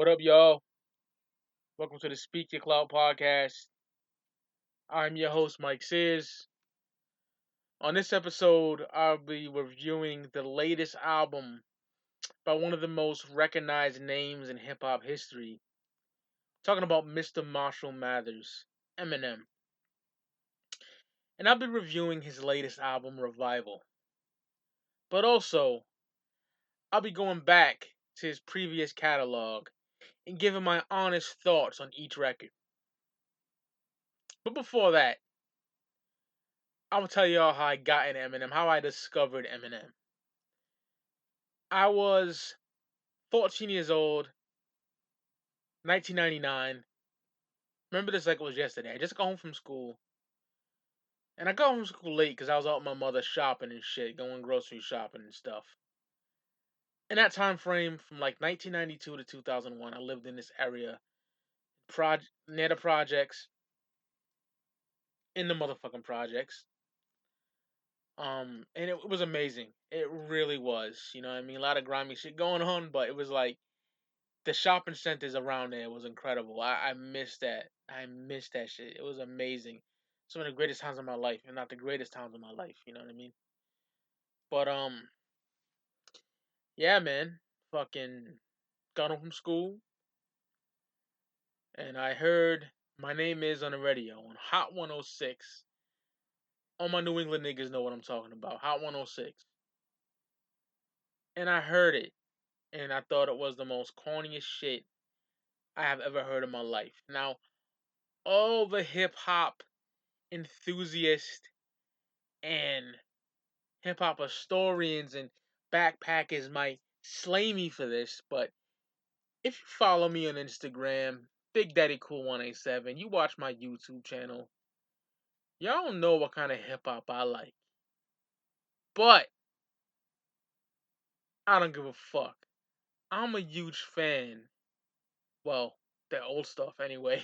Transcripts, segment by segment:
What up, y'all? Welcome to the Speak Your Clout podcast. I'm your host, Mike Sears. On this episode, I'll be reviewing the latest album by one of the most recognized names in hip hop history. Talking about Mr. Marshall Mathers, Eminem. And I'll be reviewing his latest album, Revival. But also, I'll be going back to his previous catalog and giving my honest thoughts on each record. But before that, I'm gonna tell y'all how I got into Eminem, how I discovered Eminem. I was 14 years old, 1999. Remember this like it was yesterday. I just got home from school. And I got home from school late because I was out with my mother shopping and shit, going grocery shopping and stuff. In that time frame, from like 1992 to 2001, I lived in this area, near the projects, in the motherfucking projects. And it was amazing. It really was. You know what I mean? A lot of grimy shit going on, but it was like the shopping centers around there was incredible. I missed that. I missed that shit. It was amazing. Some of the greatest times of my life, and not the greatest times of my life. You know what I mean? But yeah, man. Fucking got home from school, and I heard My Name Is on the radio on Hot 106. All my New England niggas know what I'm talking about. Hot 106. And I heard it, and I thought it was the most corniest shit I have ever heard in my life. Now, all the hip hop enthusiasts and hip hop historians and backpackers might slay me for this, but if you follow me on Instagram, Big Daddy Cool 187, you watch my YouTube channel, y'all don't know what kind of hip hop I like. But I don't give a fuck. I'm a huge fan. Well, the old stuff anyway.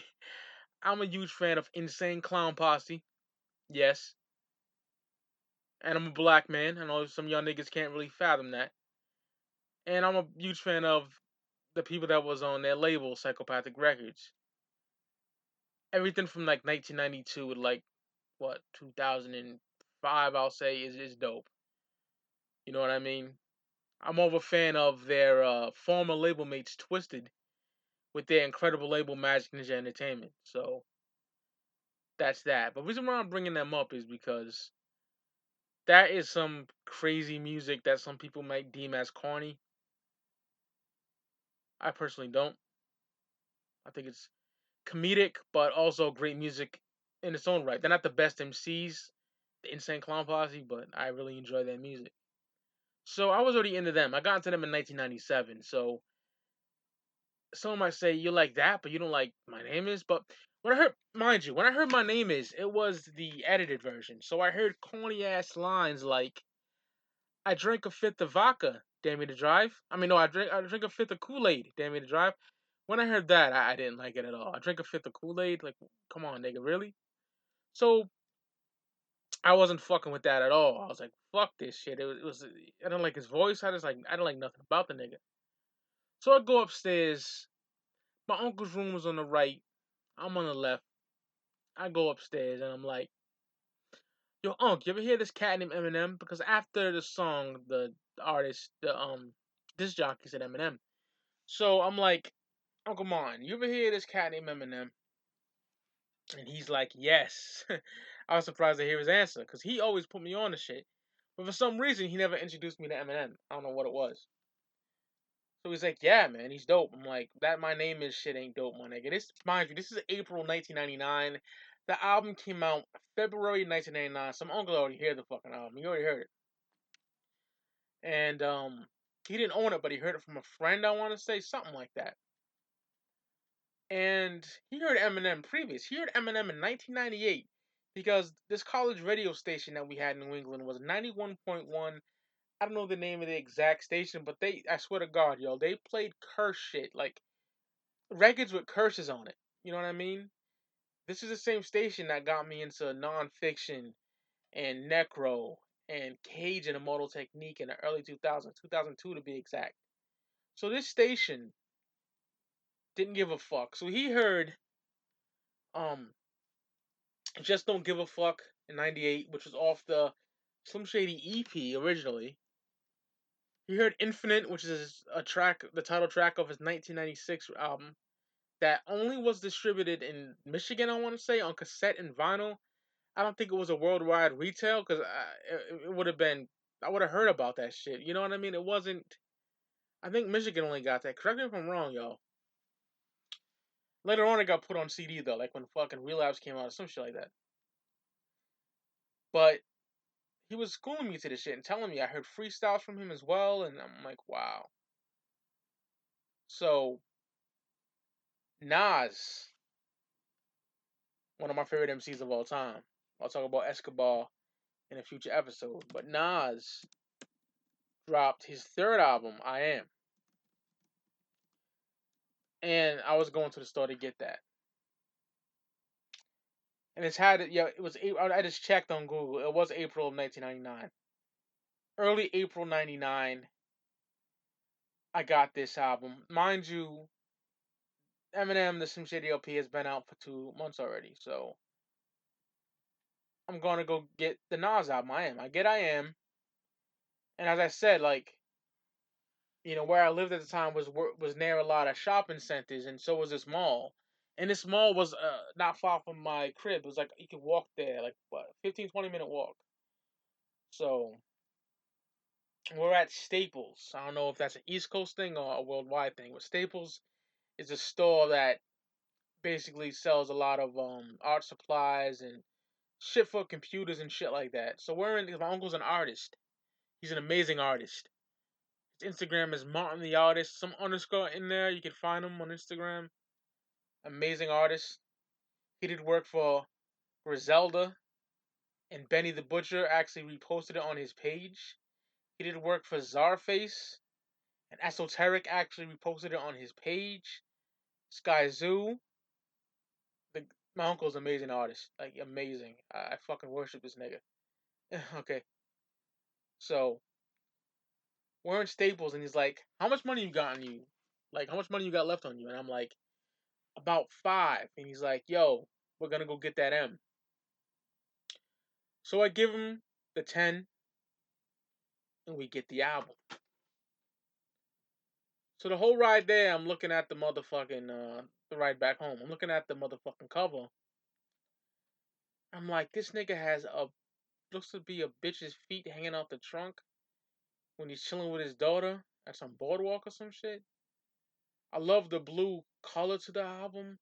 I'm a huge fan of Insane Clown Posse. Yes. And I'm a black man. I know some of y'all niggas can't really fathom that. And I'm a huge fan of the people that was on their label, Psychopathic Records. Everything from like 1992 to like what 2005, I'll say is dope. You know what I mean? I'm more of a fan of their former label mates, Twisted, with their incredible label, Magic Ninja Entertainment. So that's that. But the reason why I'm bringing them up is because that is some crazy music that some people might deem as corny. I personally don't. I think it's comedic, but also great music in its own right. They're not the best MCs, the Insane Clown Posse, but I really enjoy their music. So I was already into them. I got into them in 1997. So someone might say you like that, but you don't like My Name Is. But when I heard, mind you, when I heard My Name Is, it was the edited version. So I heard corny ass lines like, "I drink a fifth of vodka, damn me to drive." I mean, no, I drink a fifth of Kool Aid, damn me to drive. When I heard that, I didn't like it at all. I drink a fifth of Kool Aid, like, come on, nigga, really? So I wasn't fucking with that at all. I was like, fuck this shit. It was I didn't like his voice. I didn't like nothing about the nigga. So I go upstairs. My uncle's room was on the right. I'm on the left. I go upstairs and I'm like, yo, Unc, you ever hear this cat named Eminem? Because after the song, the artist, this jockey said Eminem. So I'm like, Uncle Mon, you ever hear this cat named Eminem? And he's like, yes. I was surprised to hear his answer because he always put me on to shit. But for some reason, he never introduced me to Eminem. I don't know what it was. So he's like, yeah, man, he's dope. I'm like, that My Name Is shit ain't dope, my nigga. This, mind you, this is April 1999. The album came out February 1999. Some uncle already heard the fucking album. He already heard it. And he didn't own it, but he heard it from a friend, I want to say. Something like that. And he heard Eminem previous. He heard Eminem in 1998 because this college radio station that we had in New England was 91.1. I don't know the name of the exact station, but I swear to God, yo, they played curse shit, like records with curses on it. You know what I mean? This is the same station that got me into nonfiction and necro and cage and immortal technique in the early 2000s, 2002 to be exact. So this station didn't give a fuck. So he heard um Just Don't Give a Fuck in '98, which was off the Slim Shady EP originally. He heard Infinite, which is a track, the title track of his 1996 album that only was distributed in Michigan, I want to say, on cassette and vinyl. I don't think it was a worldwide retail because it would have been. I would have heard about that shit. You know what I mean? It wasn't. I think Michigan only got that. Correct me if I'm wrong, yo. Later on, it got put on CD though, like when fucking Relapse came out or some shit like that. But he was schooling me to this shit and telling me I heard freestyles from him as well, and I'm like, wow. So Nas, one of my favorite MCs of all time. I'll talk about Escobar in a future episode. But Nas dropped his third album, I Am. And I was going to the store to get that. And it's had, yeah, it was, I just checked on Google. It was April of 1999. Early April 99, I got this album. Mind you, Eminem, the Slim Shady LP, has been out for 2 months already. So I'm going to go get the Nas album, I Am. I Am. And as I said, like, where I lived at the time was near a lot of shopping centers, and so was this mall. And this mall was not far from my crib. It was like you could walk there, like what, 15-20 minute walk. So we're at Staples. I don't know if that's an East Coast thing or a worldwide thing, but Staples is a store that basically sells a lot of art supplies and shit for computers and shit like that. So we're in. My uncle's an artist. He's an amazing artist. His Instagram is Martin the Artist. Some underscore in there. You can find him on Instagram. Amazing artist. He did work for Griselda, and Benny the Butcher actually reposted it on his page. He did work for Czarface, and Esoteric actually reposted it on his page. Sky Zoo. My uncle's an amazing artist. Like, amazing. I fucking worship this nigga. Okay, so we're in Staples, and he's like, how much money you got on you? Like, how much money you got left on you? And I'm like, about five. And he's like, yo, we're gonna go get that M. So I give him the 10, and we get the album. So the whole ride there, I'm looking at the motherfucking, the ride back home. I'm looking at the motherfucking cover. I'm like, this nigga has looks to be a bitch's feet hanging out the trunk when he's chilling with his daughter at some boardwalk or some shit. I love the blue color to the album.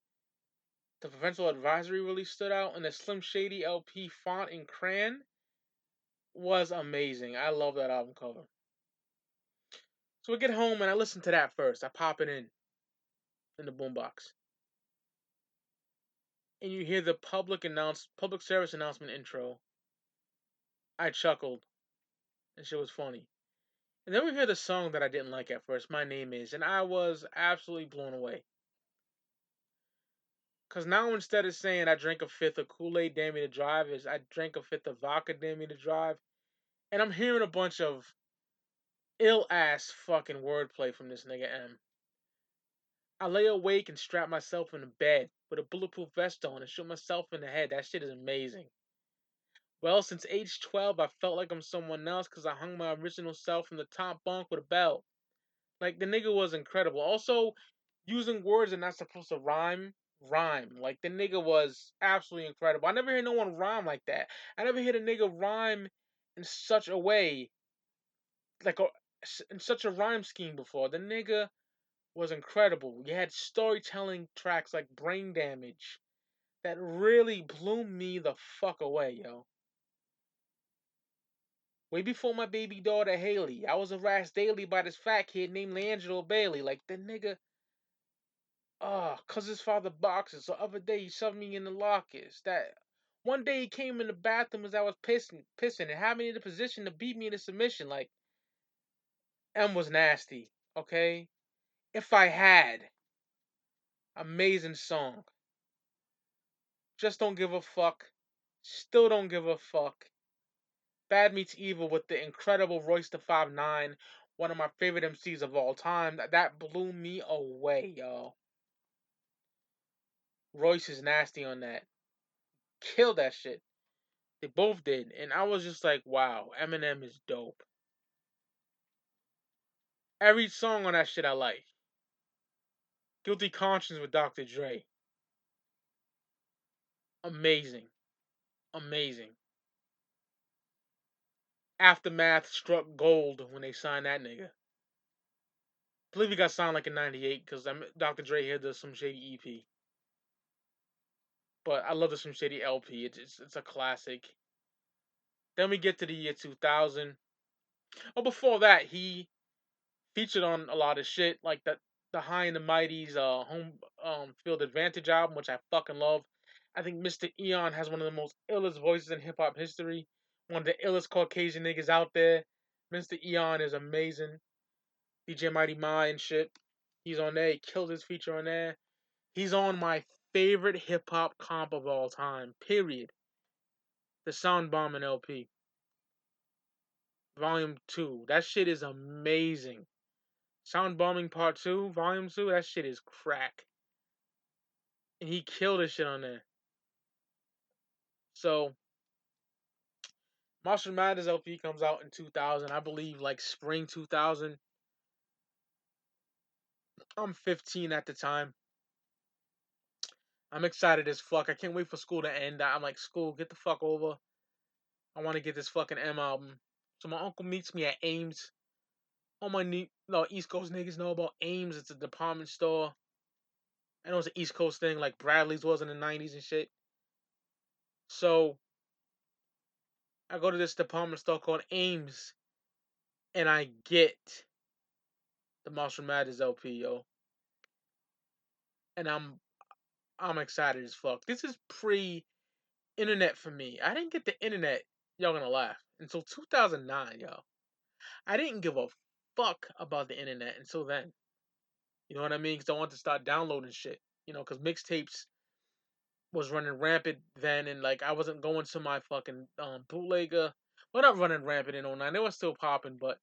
The parental advisory really stood out, and the Slim Shady LP font in crayon was amazing. I love that album cover. So we get home and I listen to that first. I pop it in the boombox, and you hear the public service announcement intro. I chuckled, and shit was funny. And then we hear the song that I didn't like at first. My Name Is, and I was absolutely blown away. Cause now instead of saying I drank a fifth of Kool-Aid, damn me to drive, is I drank a fifth of vodka, damn me to drive. And I'm hearing a bunch of ill ass fucking wordplay from this nigga M. I lay awake and strap myself in the bed with a bulletproof vest on and shoot myself in the head. That shit is amazing. Well, since age 12, I felt like I'm someone else because I hung my original self in the top bunk with a belt. Like, the nigga was incredible. Also, using words that are not supposed to rhyme. Like, the nigga was absolutely incredible. I never heard no one rhyme like that. I never heard a nigga rhyme in such a way, like, in such a rhyme scheme before. The nigga was incredible. You had storytelling tracks like Brain Damage that really blew me the fuck away, yo. Way before my baby daughter Haley, I was harassed daily by this fat kid named Leangelo Bailey. Like, the nigga, cause his father boxes. The other day he shoved me in the lockers. That one day he came in the bathroom as I was pissing, and had me in the position to beat me into submission. Like, M was nasty. Okay, if I had, amazing song. Just don't give a fuck. Still don't give a fuck. Bad Meets Evil with the incredible Royce the 5'9", one of my favorite MCs of all time. That blew me away, y'all. Royce is nasty on that. Killed that shit. They both did, and I was just like, wow, Eminem is dope. Every song on that shit I like. Guilty Conscience with Dr. Dre. Amazing. Amazing. Aftermath struck gold when they signed that nigga. I believe he got signed like in '98 because Dr. Dre had the Some Shady EP. But I love the Some Shady LP. It's a classic. Then we get to the year 2000. Oh, before that, he featured on a lot of shit like the High and the Mighty's home field advantage album, which I fucking love. I think Mr. Eon has one of the most illest voices in hip hop history. One of the illest Caucasian niggas out there. Mr. Eon is amazing. DJ Mighty Ma and shit. He's on there. He killed his feature on there. He's on my favorite hip hop comp of all time. Period. The Sound Bombing LP. Volume 2. That shit is amazing. Sound Bombing Part 2, Volume 2, that shit is crack. And he killed his shit on there. So, Monster Madness LP comes out in 2000. I believe like spring 2000. I'm 15 at the time. I'm excited as fuck. I can't wait for school to end. I'm like, school, get the fuck over. I want to get this fucking M album. So my uncle meets me at Ames. All my East Coast niggas know about Ames. It's a department store. I know it's an East Coast thing like Bradley's was in the 90s and shit. So I go to this department store called Ames and I get the Monster Madness LP, yo. And I'm excited as fuck. This is pre-internet for me. I didn't get the internet, y'all gonna laugh, until 2009, yo. I didn't give a fuck about the internet until then. You know what I mean? Because I wanted to start downloading shit. You know, because mixtapes was running rampant then, and like I wasn't going to my fucking bootlegger. Well, not running rampant in '09. They were still popping, but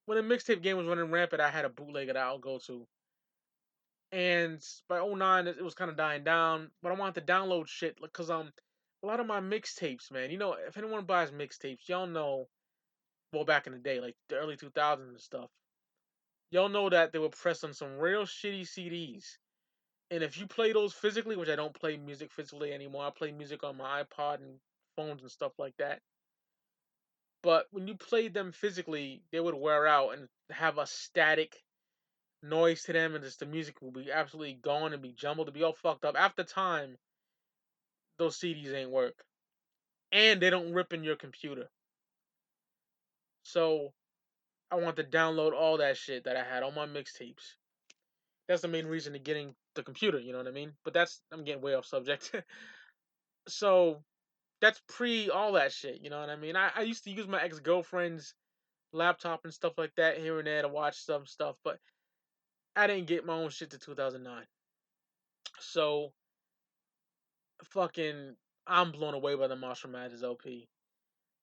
when the mixtape game was running rampant, I had a bootlegger that I'll go to. And by '09, it was kind of dying down. But I wanted to download shit because a lot of my mixtapes, man. You know, if anyone buys mixtapes, y'all know. Well, back in the day, like the early 2000s and stuff, y'all know that they were pressed on some real shitty CDs. And if you play those physically, which I don't play music physically anymore, I play music on my iPod and phones and stuff like that. But when you played them physically, they would wear out and have a static noise to them, and just the music will be absolutely gone and be jumbled to be all fucked up. After time, those CDs ain't work, and they don't rip in your computer. So I want to download all that shit that I had on my mixtapes. That's the main reason to getting the computer. You know what I mean? But I'm getting way off subject. So that's pre all that shit. You know what I mean? I used to use my ex girlfriend's laptop and stuff like that here and there to watch some stuff, but I didn't get my own shit to 2009. So fucking, I'm blown away by the Marshall Mathers LP.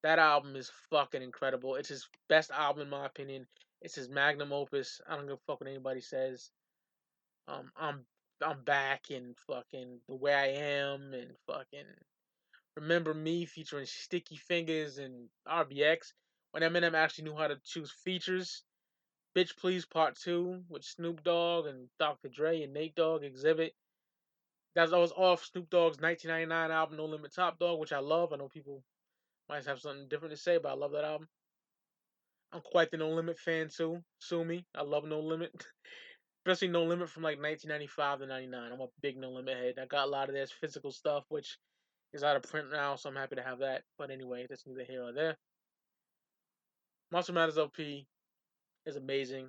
That album is fucking incredible. It's his best album in my opinion. It's his magnum opus. I don't give a fuck what anybody says. Um, I'm I'm back and fucking the way I am and fucking Remember Me featuring Sticky Fingers and RBX when Eminem actually knew how to choose features. Bitch Please Part 2 with Snoop Dogg and Dr. Dre and Nate Dogg Exhibit. That was off Snoop Dogg's 1999 album No Limit Top Dog, which I love. I know people might have something different to say, but I love that album. I'm quite the No Limit fan too. Sue me. I love No Limit. Especially No Limit from like 1995 to 99. I'm a big No Limit head. I got a lot of their physical stuff, which is out of print now, so I'm happy to have that. But anyway, that's neither here nor there. Monster Matters LP is amazing.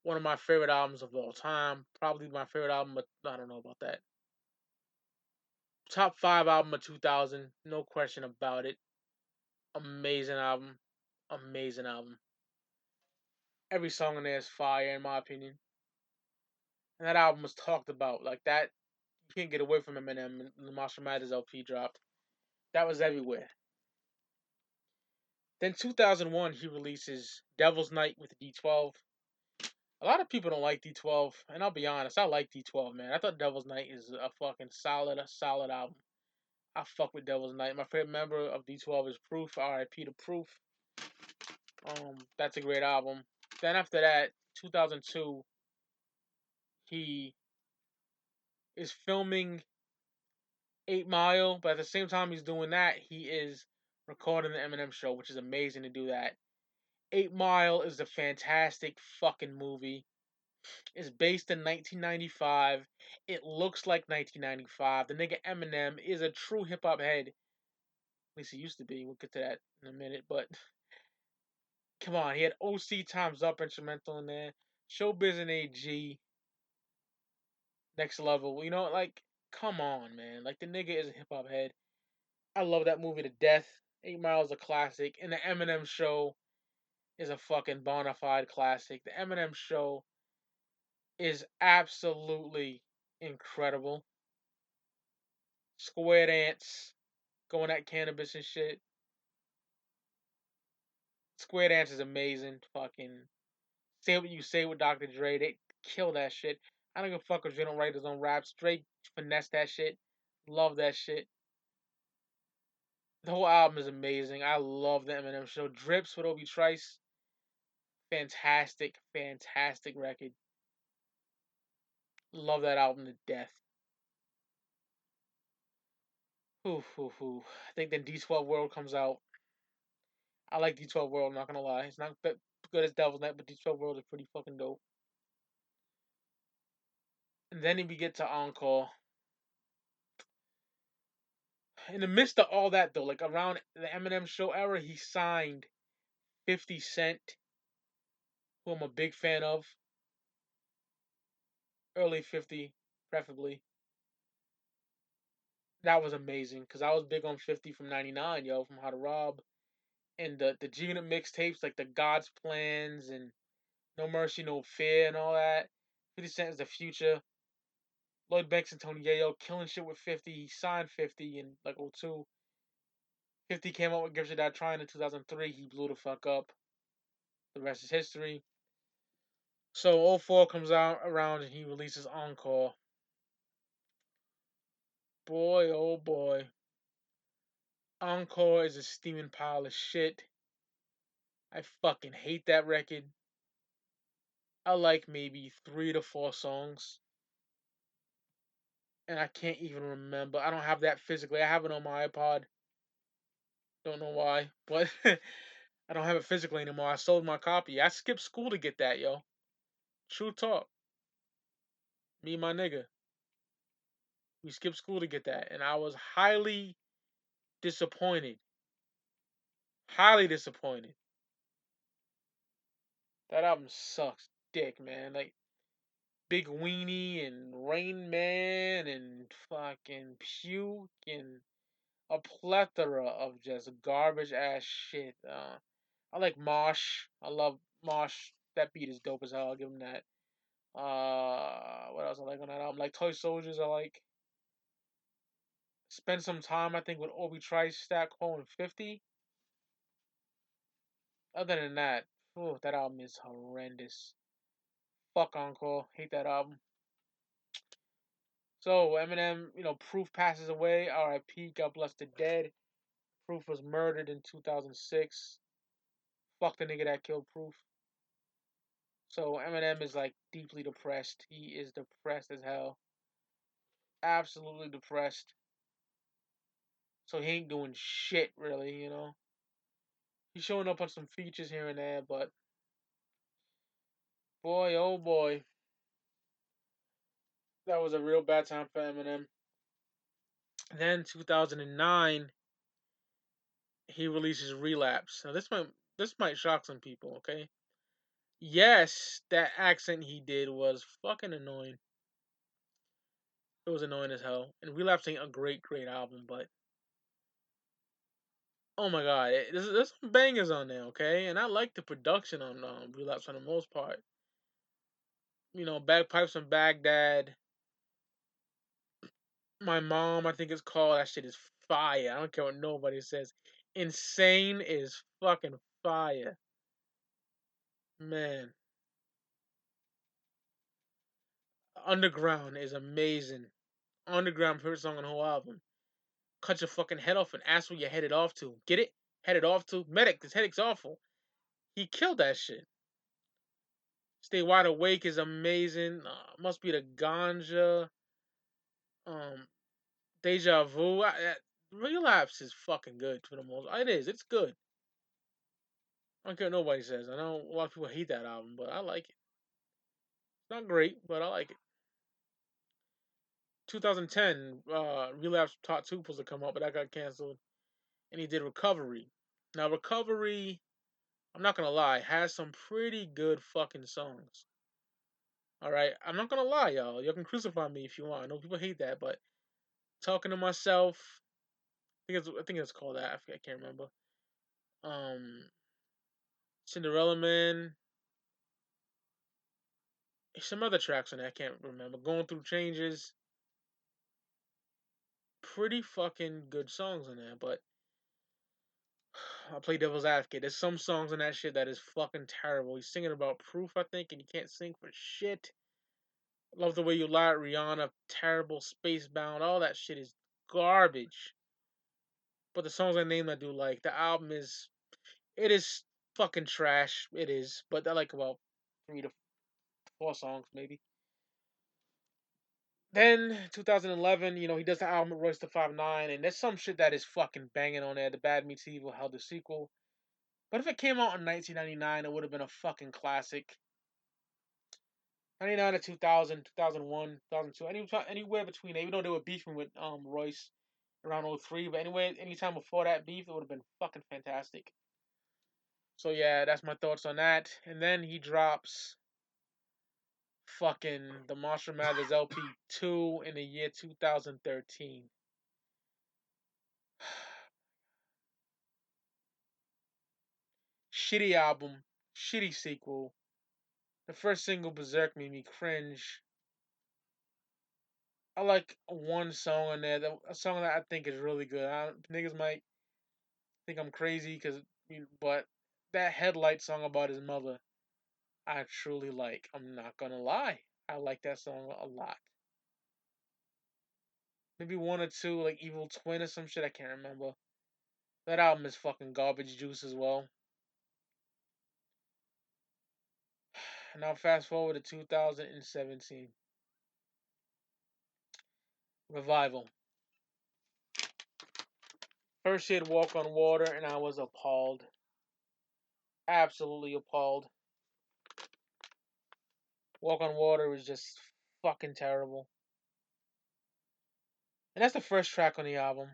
One of my favorite albums of all time. Probably my favorite album, but I don't know about that. Top 5 album of 2000. No question about it. Amazing album. Amazing album. Every song in there is fire, in my opinion. And that album was talked about. Like that, you can't get away from Eminem and the Monster Matters LP dropped. That was everywhere. Then 2001, he releases Devil's Night with D12. A lot of people don't like D12, and I'll be honest, I like D12, man. I thought Devil's Night is a fucking solid album. I fuck with Devil's Night. My favorite member of D12 is Proof. R.I.P. to Proof. That's a great album. Then after that, 2002, he is filming 8 Mile, but at the same time he's doing that, he is recording the Eminem show, which is amazing to do that. 8 Mile is a fantastic fucking movie. It's based in 1995. It looks like 1995. The nigga Eminem is a true hip hop head. At least he used to be. We'll get to that in a minute. But come on, he had OC Times Up instrumental in there. Showbiz and AG. Next level. You know, like, come on, man. Like, the nigga is a hip hop head. I love that movie to death. 8 Mile is a classic. And the Eminem show is a fucking bona fide classic. The Eminem show is absolutely incredible. Square Dance going at cannabis and shit. Square Dance is amazing. Fucking say what you say with Dr. Dre. They kill that shit. I don't give a fuck if Dre don't write his own raps. Drake finesse that shit. Love that shit. The whole album is amazing. I love the Eminem show. Drips with Obi Trice. Fantastic, fantastic record. Love that album to death. I think then D12 World comes out. I like D12 World, I'm not gonna lie. It's not good as Devil's Night, but D12 World is pretty fucking dope. And then we get to Encore. In the midst of all that, though, like around the Eminem show era, he signed 50 Cent, who I'm a big fan of. Early 50, preferably. That was amazing because I was big on 50 from 99, yo, from How to Rob. And the G Unit mixtapes, like the God's Plans and No Mercy, No Fear and all that. 50 Cent is the future. Lloyd Banks and Tony Yayo killing shit with 50. He signed 50 in like '02. 50 came out with Gives You That Trying in 2003. He blew the fuck up. The rest is history. So '04 comes out around and he releases Encore. Boy, oh boy. Encore is a steaming pile of shit. I fucking hate that record. I like maybe 3 to 4 songs. And I can't even remember. I don't have that physically. I have it on my iPod. Don't know why. But I don't have it physically anymore. I sold my copy. I skipped school to get that, yo. True talk. Me and my nigga. We skipped school to get that. And I was highly disappointed. Highly disappointed. That album sucks dick, man. Like Big Weenie and Rain Man and fucking Puke and a plethora of just garbage ass shit. I like Mosh. I love Mosh. That beat is dope as hell. I'll give him that. What else I like on that album? Like Toy Soldiers. I like. Spend some time. I think with Obi Trice, Stack Hole, and 50. Other than that, that album is horrendous. Fuck Encore. Hate that album. So Eminem, Proof passes away. R.I.P. God bless the dead. Proof was murdered in 2006. Fuck the nigga that killed Proof. So Eminem is like deeply depressed. He is depressed as hell. Absolutely depressed. So he ain't doing shit really. He's showing up on some features here and there, but boy, oh boy, that was a real bad time for Eminem. Then 2009, he releases Relapse. Now this might shock some people, okay? Yes, that accent he did was fucking annoying. It was annoying as hell. And Relapse ain't a great album, but oh my god, there's some bangers on there, okay? And I like the production on Relapse for the most part. Bagpipes from Baghdad. My Mom, I think it's called. That shit is fire. I don't care what nobody says. Insane is fucking fire. Man. Underground is amazing. Underground, favorite song on the whole album. Cut your fucking head off and ask where you're headed off to. Get it? Headed off to? Medic, this headache's awful. He killed that shit. Stay Wide Awake is amazing. Must be the Ganja. Um, Deja Vu. Relapse is fucking good for the most. It is. It's good. I don't care what nobody says. I know a lot of people hate that album, but I like it. It's not great, but I like it. 2010, Relapse Part 2 was supposed to come out, but that got canceled. And he did Recovery. Now, Recovery, I'm not gonna lie, has some pretty good fucking songs. Alright? I'm not gonna lie, y'all. You can crucify me if you want. I know people hate that, but Talking to Myself, I think it's called that. I can't remember. Um, Cinderella Man. Some other tracks on that I can't remember. Going Through Changes. Pretty fucking good songs on there, but I'll play devil's advocate. There's some songs on that shit that is fucking terrible. He's singing about proof, I think, and he can't sing for shit. Love the Way You Lie, Rihanna, terrible, Spacebound, all that shit is garbage. But the songs I named I do like. The album it is fucking trash. It is, but I like about 3 to 4 songs maybe. Then 2011, he does the album with Royce the 5'9", and there's some shit that is fucking banging on there. The Bad Meets Evil held the sequel. But if it came out in 1999, it would have been a fucking classic. 99 to 2000, 2001, 2002, anywhere between, even though they were beefing with Royce around '03, but anyway, anytime before that beef, it would have been fucking fantastic. So yeah, that's my thoughts on that. And then he drops fucking the Monster Mathers LP 2 in the year 2013. Shitty album, shitty sequel. The first single, Berserk, made me cringe. I like one song on there, a song that I think is really good. Niggas might think I'm crazy, but that Headlight song about his mother, I truly like. I'm not gonna lie, I like that song a lot. Maybe one or two, like Evil Twin or some shit. I can't remember. That album is fucking garbage juice as well. Now fast forward to 2017. Revival. First he had Walk on Water, and I was appalled. Absolutely appalled. Walk on Water was just fucking terrible. And that's the first track on the album.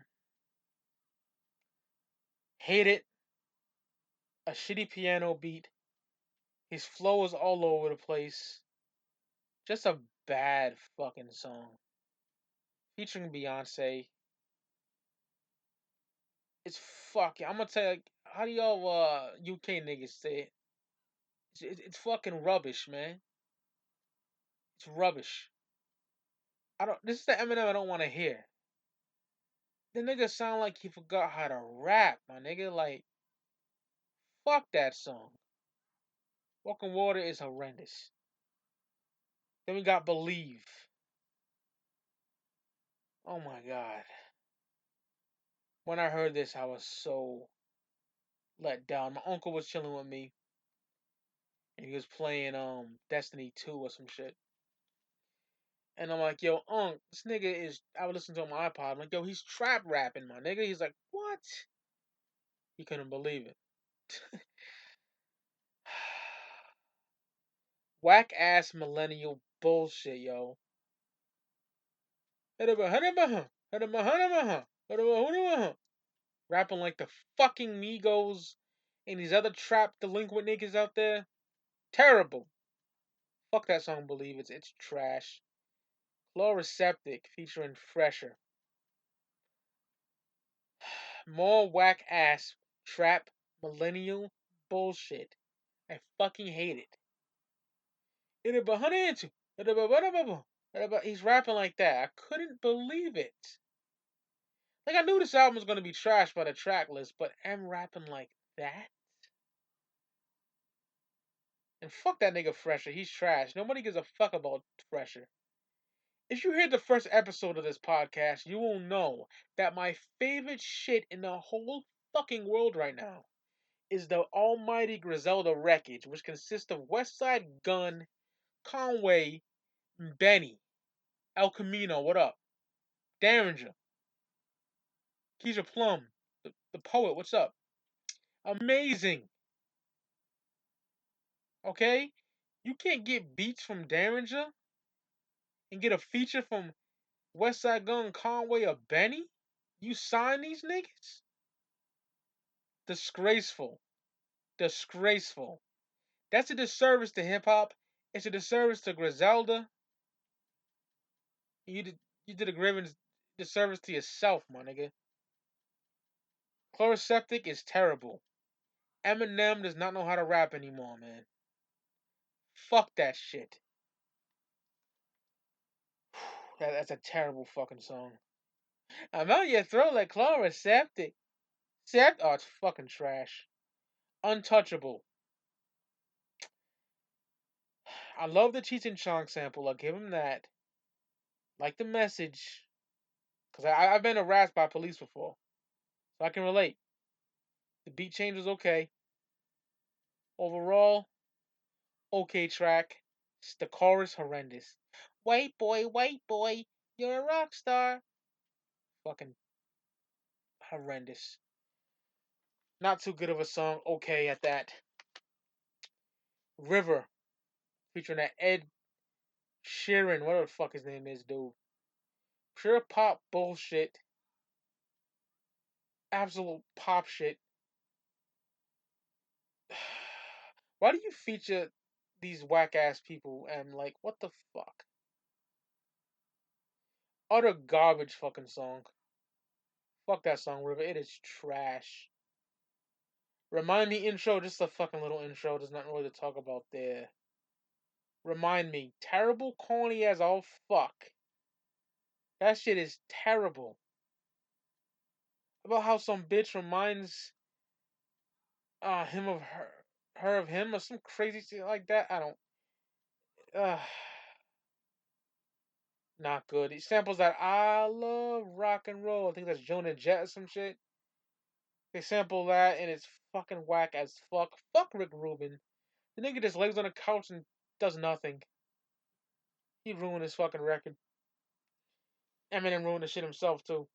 Hate it. A shitty piano beat. His flow is all over the place. Just a bad fucking song. Featuring Beyonce. It's fucking. I'm gonna tell you, like, how do y'all UK niggas say it? It's fucking rubbish, man. It's rubbish. I don't. This is the Eminem I don't want to hear. The nigga sound like he forgot how to rap, my nigga. Like, fuck that song. Walking Water is horrendous. Then we got Believe. Oh my god. When I heard this, I was so let down. My uncle was chilling with me, and he was playing Destiny 2 or some shit. And I'm like, yo, this nigga is. I would listen to him on my iPod. I'm like, yo, he's trap rapping, my nigga. He's like, what? He couldn't believe it. Whack ass millennial bullshit, yo. Rapping like the fucking Migos and these other trap delinquent niggas out there. Terrible. Fuck that song, Believe. It's trash. Chloroseptic featuring Fresher. More whack ass trap millennial bullshit. I fucking hate it. He's rapping like that. I couldn't believe it. Like, I knew this album was gonna be trash by the track list, but I'm rapping like that. And fuck that nigga Fresher. He's trash. Nobody gives a fuck about Fresher. If you hear the first episode of this podcast, you will know that my favorite shit in the whole fucking world right now is the almighty Griselda wreckage, which consists of Westside Gun, Conway, Benny, El Camino, what up? Derringer, Keisha Plum, the poet, what's up? Amazing. Okay? You can't get beats from Derringer and get a feature from Westside Gun, Conway, or Benny? You sign these niggas? Disgraceful. Disgraceful. That's a disservice to hip hop. It's a disservice to Griselda. You did a grievous disservice to yourself, my nigga. Chloroseptic is terrible. Eminem does not know how to rap anymore, man. Fuck that shit. That's a terrible fucking song. I'm on your throat like chloroseptic. Oh, it's fucking trash. Untouchable. I love the Cheech and Chong sample. I'll give him that. Like the message. Because I've been harassed by police before. So I can relate. The beat change was okay. Overall, okay track. The chorus horrendous. White boy, you're a rock star. Fucking horrendous. Not too good of a song. Okay at that. River, featuring that Ed Sheeran, whatever the fuck his name is, dude. Pure pop bullshit. Absolute pop shit. Why do you feature these whack ass people and like what the fuck? Utter garbage fucking song. Fuck that song, River. It is trash. Remind me intro, just a fucking little intro. There's nothing really to talk about there. Remind me. Terrible, corny as all fuck. That shit is terrible. About how some bitch reminds him of her of him, or some crazy shit like that. I don't. Uh, Not good. He samples that I love rock and roll. I think that's Jonah Jet or some shit. They sample that and it's fucking whack as fuck. Fuck Rick Rubin. The nigga just lays on the couch and does nothing. He ruined his fucking record. Eminem ruined the shit himself too.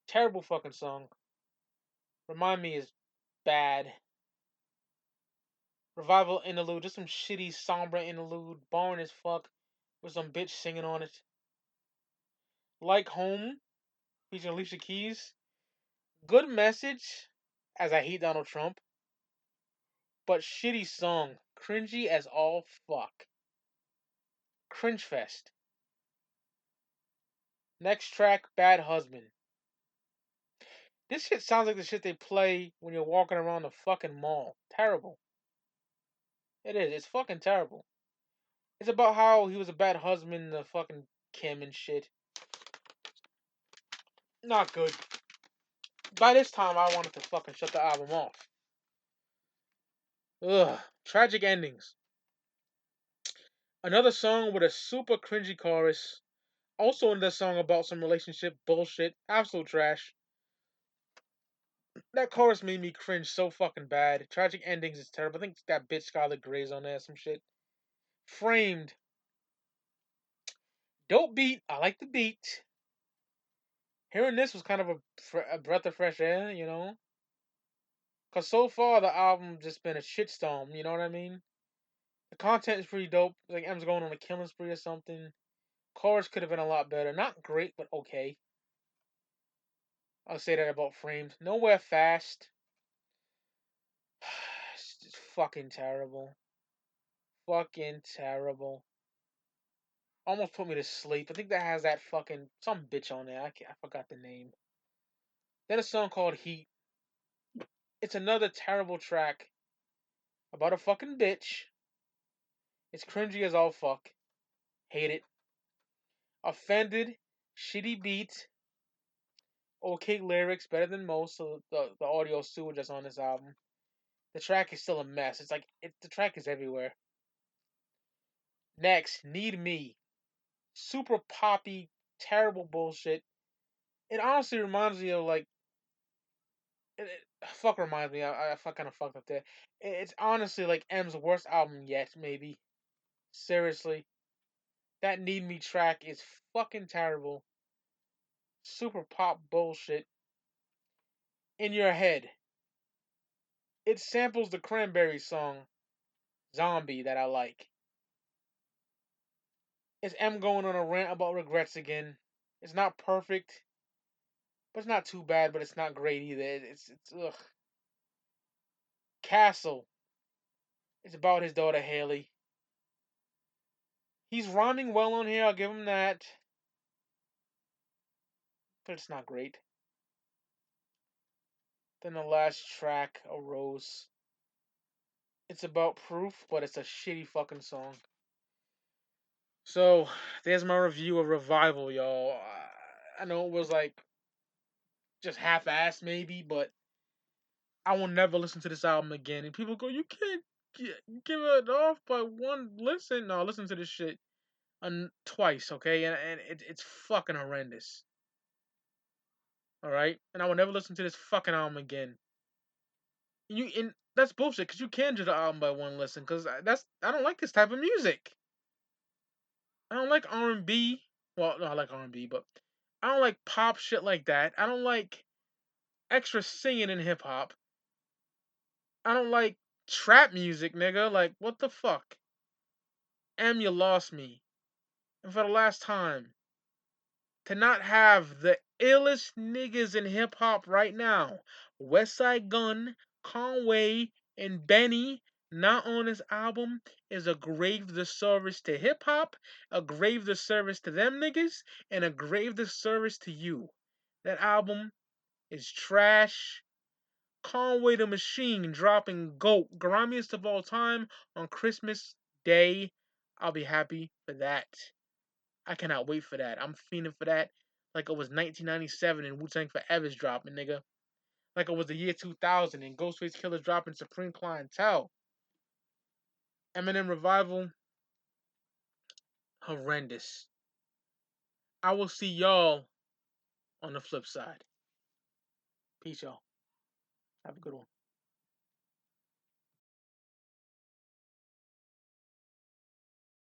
Terrible fucking song. Remind Me is bad. Revival interlude, just some shitty somber interlude, boring as fuck, with some bitch singing on it. Like Home, featuring Alicia Keys. Good message, as I hate Donald Trump, but shitty song. Cringy as all fuck. Cringe fest. Next track, Bad Husband. This shit sounds like the shit they play when you're walking around the fucking mall. Terrible. It is. It's fucking terrible. It's about how he was a bad husband to fucking Kim and shit. Not good. By this time, I wanted to fucking shut the album off. Ugh. Tragic endings. Another song with a super cringy chorus. Also another song about some relationship bullshit. Absolute trash. That chorus made me cringe so fucking bad. Tragic endings is terrible. I think that bitch Scarlet Gray's on there, some shit. Framed. Dope beat. I like the beat. Hearing this was kind of a breath of fresh air, you know? Because so far the album just been a shitstorm, you know what I mean? The content is pretty dope. Like M's going on a killing spree or something. Chorus could have been a lot better. Not great, but okay. I'll say that about Framed. Nowhere Fast. It's just fucking terrible. Fucking terrible. Almost put me to sleep. I think that has that fucking some bitch on there. I forgot the name. Then a song called Heat. It's another terrible track about a fucking bitch. It's cringy as all fuck. Hate it. Offended. Shitty beat. Okay lyrics. Better than most of the audio sewage that's on this album. The track is still a mess. It's like the track is everywhere. Next, Need Me. Super poppy, terrible bullshit. It honestly reminds me of like fuck reminds me. I kind of fucked up there. It's honestly like M's worst album yet, maybe. Seriously, that Need Me track is fucking terrible. Super pop bullshit. In Your Head. It samples the Cranberry song Zombie that I like. It's M going on a rant about regrets again. It's not perfect, but it's not too bad, but it's not great either. It's ugh. Castle. It's about his daughter Haley. He's rhyming well on here, I'll give him that. But it's not great. Then the last track arose. It's about proof, but it's a shitty fucking song. So there's my review of Revival, y'all. I know it was like just half-assed maybe, but I will never listen to this album again. And people go, you can't give it off by one listen. No, listen to this shit twice, okay? And it's fucking horrendous. All right, and I will never listen to this fucking album again. And that's bullshit because you can judge the album by one listen because I don't like this type of music. I don't like R&B. Well, no, I like R&B, but I don't like pop shit like that. I don't like extra singing in hip hop. I don't like trap music, nigga. Like, what the fuck? You lost me. And for the last time, to not have the illest niggas in hip hop right now, Westside Gun, Conway, and Benny, not on this album is a grave disservice to hip hop, a grave disservice to them niggas, and a grave disservice to you. That album is trash. Conway the Machine dropping GOAT, grimiest of all time, on Christmas Day. I'll be happy for that. I cannot wait for that. I'm fiending for that like it was 1997 and Wu-Tang Forever's dropping, nigga. Like it was the year 2000 and Ghostface Killer's dropping Supreme Clientele. Eminem Revival, horrendous. I will see y'all on the flip side. Peace, y'all. Have a good one.